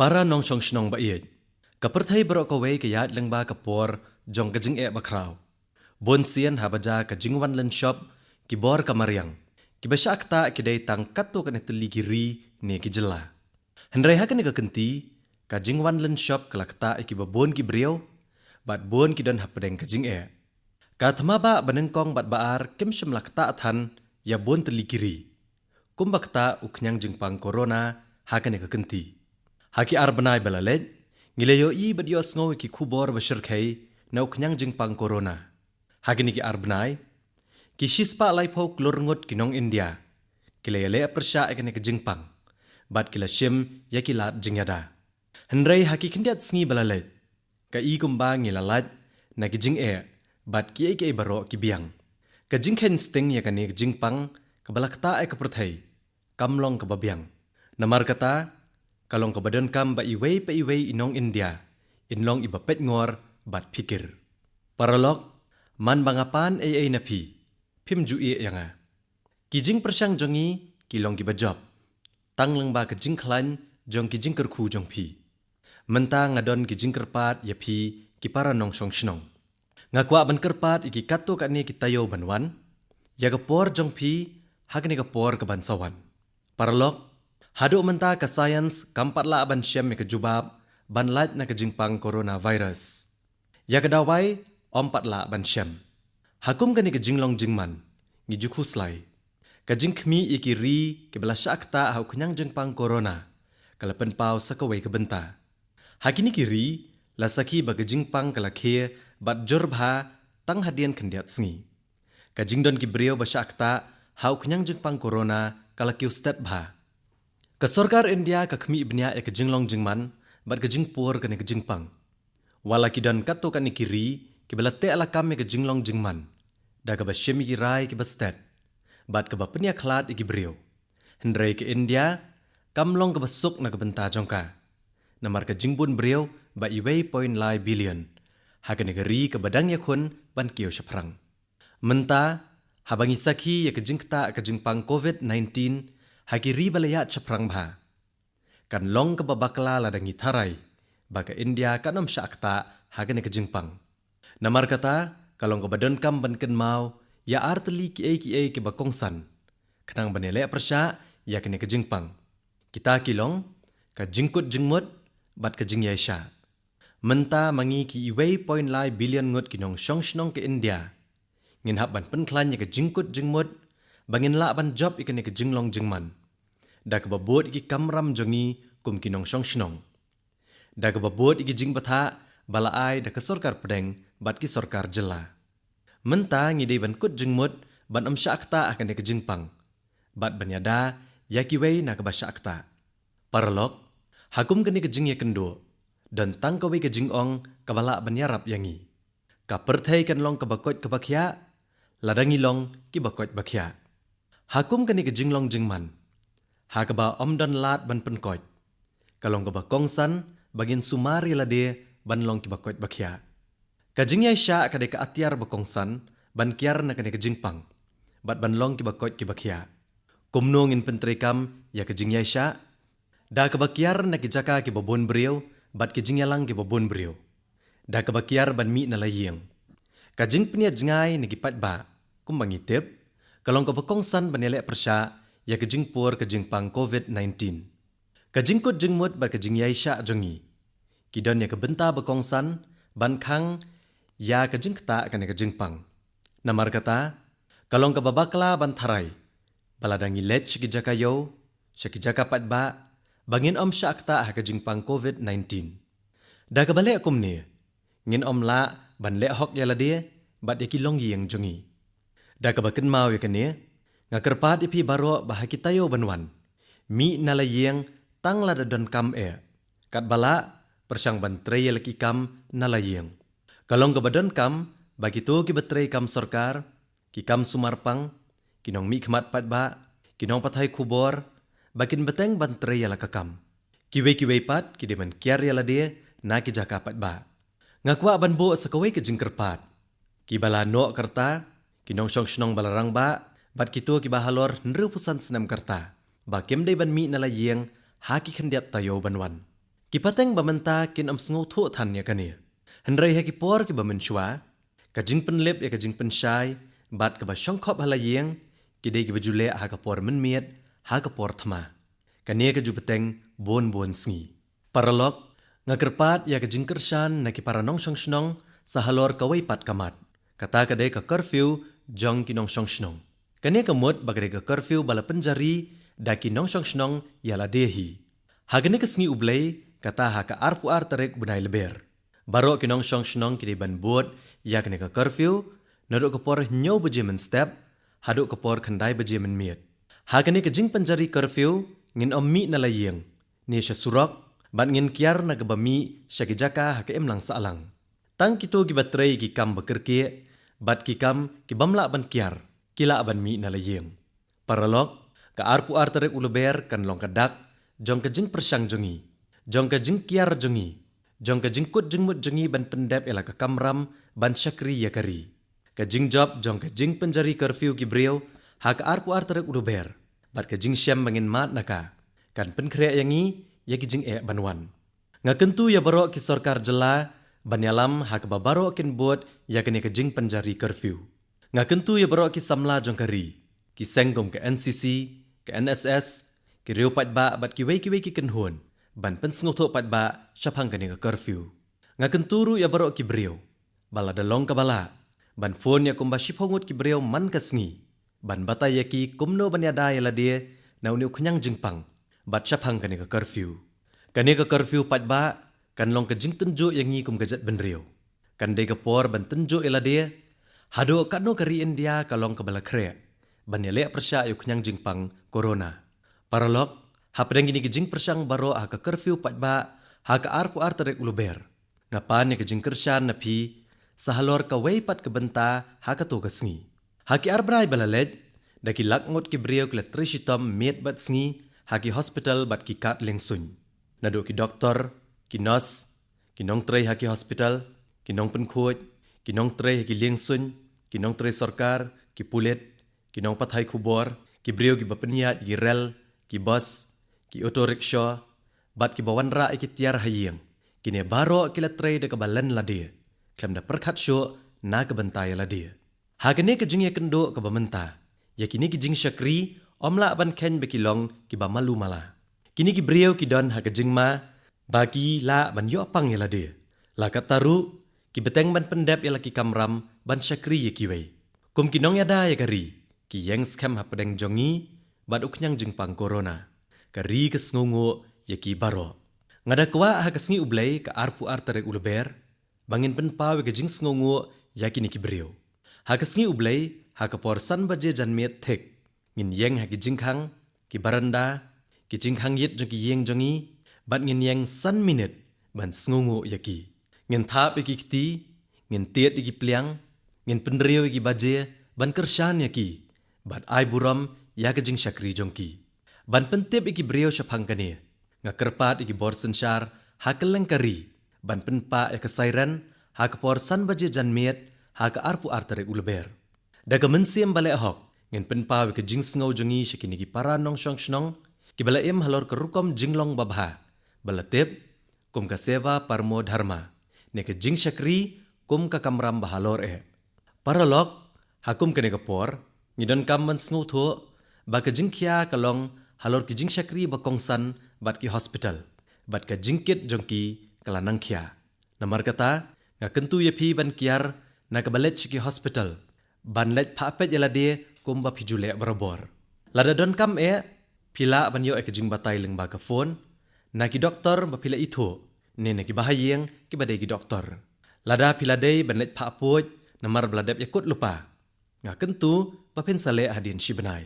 Para nong song shnong ba iet. Kaperthai berok kawai ke yat leng ba kapor jong kajing ba kraw. Bon sian habaja kajing wan len shop ki bor kamariang. Ki basyakta ki day tang katto kan teli kiri ne ki jela. Hendrai hakan ka kenti kajing wan len shop kalakta ki babon ki briau bat bon ki don hapadeng kajing Ka thama ba banengkong bat baar kim shim lakta athan ya bon teli kiri. Kumbakta uknyang jingpang corona hakan ka kenti. Haki arbanai balalet, ngilayo I badios ngaw ki kubor basyirkay na uknyang jingpang corona. Haki niki arbanai, ki shispa laipo klorngot kinong India, kilayale persya ekane ke jingpang, bat kila shim yakilat jingyada. Hendrai haki kendiat sngi balalet, ka I kumba ngilalat na ki jing bat ki eke baro ki biang. Ka jingken sting yakane ke jingpang, kabalakta kaperthai, kamlong kababiang. Namar kata, kalong kabadan kam ba iway pa iway inong India, inlong ibapet ngor bat pikir. Paralog, man bangapan ay na pi, pim jui yanga. Kijing persyang jongi, kilong gibajob. Tang lang ba kajing klan, jong kijing kerku jong pi. Menta ngadon kijing kerpat ya pi, kipara nong song shnong. Ngakwa ban kerpat iki kato kani kitayo banwan, ya kapor jong pi, hagni kapor kabansawan. Paralog, hadu menta ka science kampatla ban syam me kejubab ban lat na kejingpang coronavirus. Ya kadawai ompatla ban syam. Hakum kani kejinglong jingman ngijukhu slai. Kejingkmi ikiri ke belasakta hau kenyang jingpang corona kalapen pau sakawai kebenta. Hakini kiri lasaki ba kejingpang kalakhe bat jorbha tang hadian kendiat sngi. Kejingdon kibriyo basakta hau kenyang jingpang corona kalakiu stat bha. Kesorkar India kakmi ibnya kejinglong jingman bat kejingpur kani kejingpang. Wala kidan kato kani kiri kibelate alakam kejinglong jingman. Da kabasyem kirai kibastet. Bat kabapenya klat ikibrio. Hendrai ke India kamlong kabasuk na kabenta jongka. Namar kejingbun brio ba iway point lai billion. Hakan negeri kabadang yakun ban kiyo syaprang. Menta habangi saki ya kejingkta kejingpang COVID-19 hagiri balaya chaprang bha. Kan long ke babakla ladangi tharai, baga India kanom syakta hagane ke jingpang. Namar kata, kalong ke badan kam banken mau, ya arteli ki ke bakongsan. Kanang banele persya, ya kene ke jingpang. Kita kilong, ka jingkut jingmut, bat ke jingyay sya. Menta mangi ki iway point lai billion ngut kinong syong shnong ke India. Ngin hap ban penklan ya ke jingkut jingmut, bangin la ban job ikane ke jinglong jingman. Da kababot iki kamram jongi kum kinong syong shnong. Da kababot iki jing batha balaai da kesorkar pedeng bat ki sorkar jela. Menta ngidei ban kut jingmut ban syakta akan ke jingpang. Bat banyada yakiwei na kabasakta. Paralog, hakum kani ke jing ya kendo dan tangkawi ke jingong kabala banyarap yangi. Kaperthai kan long kabakot kabakya, ladangi long ki bakot bakya. Hakum kani ke jinglong jingman. Hakaba omdan lat ban penkot. Kalong kaba kongsan bagin sumari lade ban long kibakot bakya. Kajingya sya kade ka atyar bakongsan ban kiar na kade kajingpang. Bat ban long kibakot kibakya. Kumnong in pentrekam ya kajingya sya. Da kabakyar na kijaka kibabon beriau bat kajingya lang kibabon beriau. Da kabakyar ban mi na layeng. Kajing penya jengai na kipat ba. Kumbang itip. Kalong kaba kongsan banele persya ya kejingpur kejingpang COVID-19. Kejingkut jingmut bar kejingyay sya jongi. Kidon ya kebenta bakongsan ban khang ya kejingkta kan kejingpang. Namar kata, kalong kababakla ban tharay, baladangi let syakijaka yo, syakijaka patba, bangin sya akta ha kejingpang COVID-19. Da kabale akum ni, ngin la ban le hok yalade, bat yakilong yeng jongi. Da kabaken mau yakane, ngakerpat ipi baro bahakitayo banwan. Mi nalayeng tang ladadon kam Kat bala persyang bantrey laki kam nalayeng. Kalong kabadon kam bagito ki batrey kam sorkar, ki kam sumarpang, kinong mi khmat patba, kinong pathay kubor, bakin beteng bantrey lakakam. Kiway pat kideman kiar yalade na ki jaka patba. Ngakwa banbo sakaway ke jingkerpat. Ki bala no karta, kinong syong shnong balarang ba, bat kito kibahalor nrupusan senam karta. Bakim day ban mi nalayeng haki kendiat tayo banwan. ki pateng bamenta kin sngo tho than ya kania henrei ha ki por ki bamenchwa ka jing pen lep ya ka jing pen shai bat ka ba shong khop halayeng ki dei ki bajule ha ka por men miet ha ka por thma kania ka ju pateng bon sngi paralok ngakerpat ya ka jing kershan na ki paranong shong shnong sahalor ka wei pat kamat kata ka dei ka curfew jong ki nong shong shnong kania ka mot bagre ka curfew bala penjari da ki nong shong shnong yala dehi hagane ka sngi ublei kata ha ka arpu ar tarek bunai leber baro ki nong shong shnong ki dei ban buat ya kane ka curfew nado ka por nyo baje men step hado ka por khandai baje men miet hagane ka jing penjari curfew ngin ommi na layeng ni sha surok ban ngin kiar na ka bami shaki jaka ha ka emlang salang tang kito ki batrei ki kam bekerke bat ki kam ki bamla ban kiar kila ban mi na layeng paralok ka arpu ar tarek uleber kan long kadak jong ka jing persang jongi jong ka jing kiar jongi jong ka jing kut jing mut jongi ban pendep ela ka kamram ban syakri yakari ka jing job jong ka jing penjari curfew ki breu ha ka arpu ar tarek uleber bat ka jing syam bangin mat naka kan pen kre yangi ya ki jing banwan ngakentu ya baro ki sarkar jela banyalam ha ka babaro kin bot ya kene ka jing penjari curfew ngakentu ya baro ki samla jong kari ki sengkom ke NCC ke NSS ki reu pat ba bat ki wei ki kenhon ban pen sngoto pat ba syapang kene ka curfew ngakenturu ya baro ki breu bala dalong ka bala ban phone ya kumba shiphongut ki breu man ka sngi ban batay ya ki kumno ban ya dai la dia nau niu khnyang jingpang bat syapang kene ka curfew kene ka curfew pat ba kan long ka jing tenjo yang ngi kum gajat ben reu kan de ka por ban tenjo ela dia hado kano kari India kalong ka bala kre ban ya le persya yu khnyang jingpang corona paralok hapdeng gini gijing persang baro ha ka curfew pat ba ha ka arpu ar tarek uluber ngapan ya gijing kersyan na pi sahalor ka wei pat ka benta ha ka to ka sngi ha ki arbrai balalej da ki lakngot ki breu kla trishitam met bat sngi ha ki hospital bat ki kat lengsun nado ki doktor ki nurse ki nong trei ha ki hospital ki nong pen khoj ki nong trei ha ki lengsun ki nong trei sarkar ki pulet ki nong pathai khubor ki breu ki bapenya ki rel ki bus ki auto rickshaw bat ki bawanra ki tiar hayeng kine baro ki la trei de ka balan la dia klem da perkhat sho na ka bentai la dia hagane ka jing ya kendo ka bamenta ya kini ki jing syakri omla ban ken be ki long ki ba malu mala kini ki breu ki don ha ka jing ma bagi la ban yo pang ya la dia la ka taru ki beteng ban pendep ya la ki kamram ban syakri ya ki wei kum ki nong ya da ya kari ki yang scam ha pedeng jongi bat uknyang jingpang corona kari ke sngongo ya ki baro ngada kwa ha ka sngi ublei ka arpu ar tarek uleber bangin pen pawe ke jing sngongo ya kini ki breu ha ka sngi ublei ha ka por san baje janmet thek ngin yeng ha ki jingkhang ki baranda ki jingkhang yet jong ki yeng jongi bat ngin yeng san minute ban sngongo ya ki ngin thap ki kti ngin tiet ki pliang ngin penreu ki baje ban kershan ya ki bat ai buram ya ka jing syakri jongki ban pentep iki breu syapang kane nga kerpat iki bor sensyar ha keleng kari ban penpa ya ka sairan ha ka por san baje janmet ha ka arpu artere uleber daga mensiem bale hok ngin penpa we ka jing sngo jongi syakini ki para nong shong shnong ki bala em halor ka rukom jinglong babha bala tep kum ka seva parmo dharma ne ka jing syakri kum ka kamram bahalor paralok hakum kene ka por ngidon kam man sngo tho ba ka jing khia ka long halor ki jing syakri ba kongsan bat ki hospital bat ka jingkit jongki kala nang khia namar kata nga kentu ye phi ban kiar na ka balet ki hospital ban let pha pet yala de kum ba phijule barabor lada don kam phila ban yo ka jing batai leng ba ka phone na ki doktor ba phila itho ne na ki bahayeng ki badai ki doktor lada phila dei ban let pha poj namar bladep yakut lupa nga kentu papen sale hadin shibenai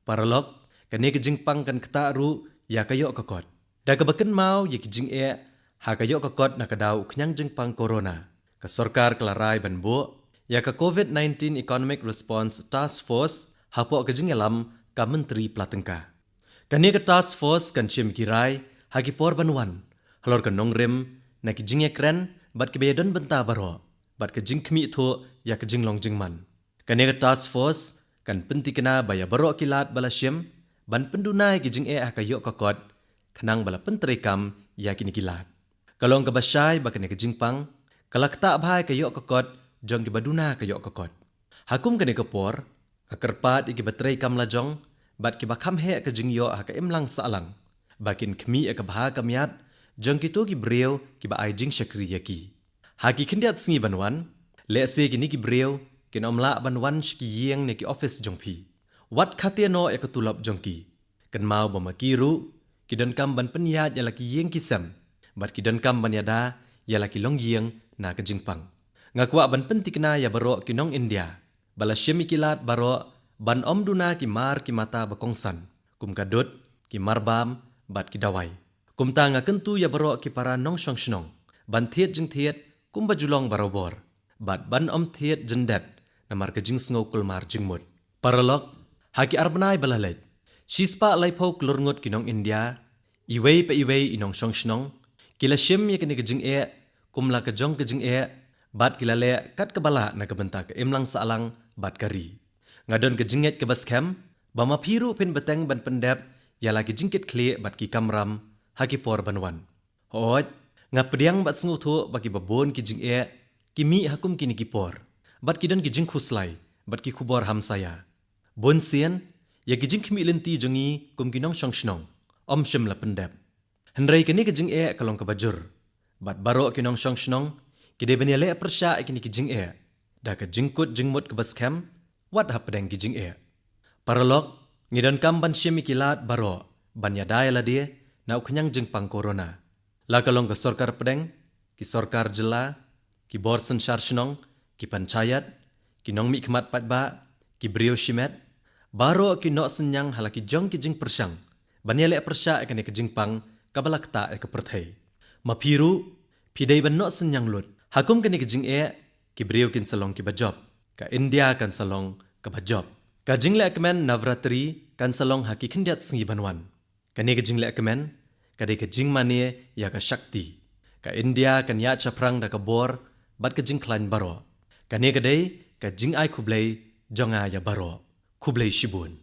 paralok kane ke jingpang kan kata ru ya kayo kakot da ka baken mau ye ki jing ha kayo kakot na kadau khnyang jingpang corona ka sarkar kelarai ban bo ya ka COVID-19 Economic Response Task Force hapo ka jing alam ka menteri platengka kane ka task force kan chim kirai ha ki por banwan halor ka nongrem na ki jing ekran bat ke bedon benta baro bat ka jing khmi tho ya ka jing long jingman kane ka task force kan penti kena baya baro kilat bala syem ban pendunai ki jing ka yok kakot khnang bala pentrekam ya kini kilat. Kalong kabasay bakane ka jingpang, kalakta bhai ka yok kokot, jong ki baduna ka yok kokot. Hakum kane kapor, akarpat iki batray kam lajong, bat ki bakam he ka jingyo ha ka imlang saalang. Bakin kmi ka bha kamyat, jong ki to ki breu ki ba ai jing shakri yaki. Haki kindiat singi banwan, le se kini ki breu, kin omla banwan shki yeng ne ki office jong pi. Wat khatia no e ka tulap jong ki. Kan mau ba makiru, ki don kam ban penyat ya laki yeng kisam, bat ki don kam ban yada ya laki long yeng na ka jingpang. Ngakwa ban pentikna ya baro ki nong India. Bala syemi kilat baro ban om duna ki mar ki mata bakongsan. Kum kadut ki marbam bat ki dawai. Kum ta nga kentu ya baro ki para nong syong shnong. Ban thiet jing thiet kum bajulong barobor. Bat ban om thiet jendet namar ka jing sngo kulmar jing mut. Paralok haki arbnai balalet. Shispa laipo klurngot ki nong India. Iwei pa iwei inong syong shnong. Kila syem ya kini ka jing kum la ka jong ka jing bat kilale kat kebala na kabenta ke imlang saalang bat kari. Ngadon ke jinget ke baskem, bama piru pin beteng ban pendep, ya lagi jingkit kli bat ki kamram, haki por banwan. Hoot, ngapediang bat sengutu bagi babon ki jing ki mi hakum kini ki por, bat ki don ki jing khuslai, bat ki kubor ham saya. Bon sien, ya ki jing kimi lenti jongi kum kinong syong shnong, om syem la pendep. Hendrai kini ke jing kalong ke bajur, bat baro kinong syong shnong, kide baniale persya ikini ki jing da ka jingkut jingmut ke baskem wat hapdeng ki jing paralok ngidon kam ban syemi kilat baro ban yadai la dia na uknyang jingpang corona la kalong ka sarkar pedeng ki sarkar jela ki borsen sharshnong ki panchayat ki nong mi khmat patba ki brio shimet baro ki no senyang halaki jong ki jing persyang baniale persya ikini ki jingpang kabalakta ke perthai mapiru pidai ban no senyang lut Hakum kini kejing ki beriu kin salong ki bajob. Ka India kan salong ke bajob. Ka jing le kemen Navratri kan salong haki kindiat sengi banwan. Kani kejing le kemen, kadi kejing manie ya ka Shakti. Ka India kan ya chaprang da ka bor, bat kejing klan baro. Kani kadai ka jing ai kublai jonga ya baro. Kublai shibun.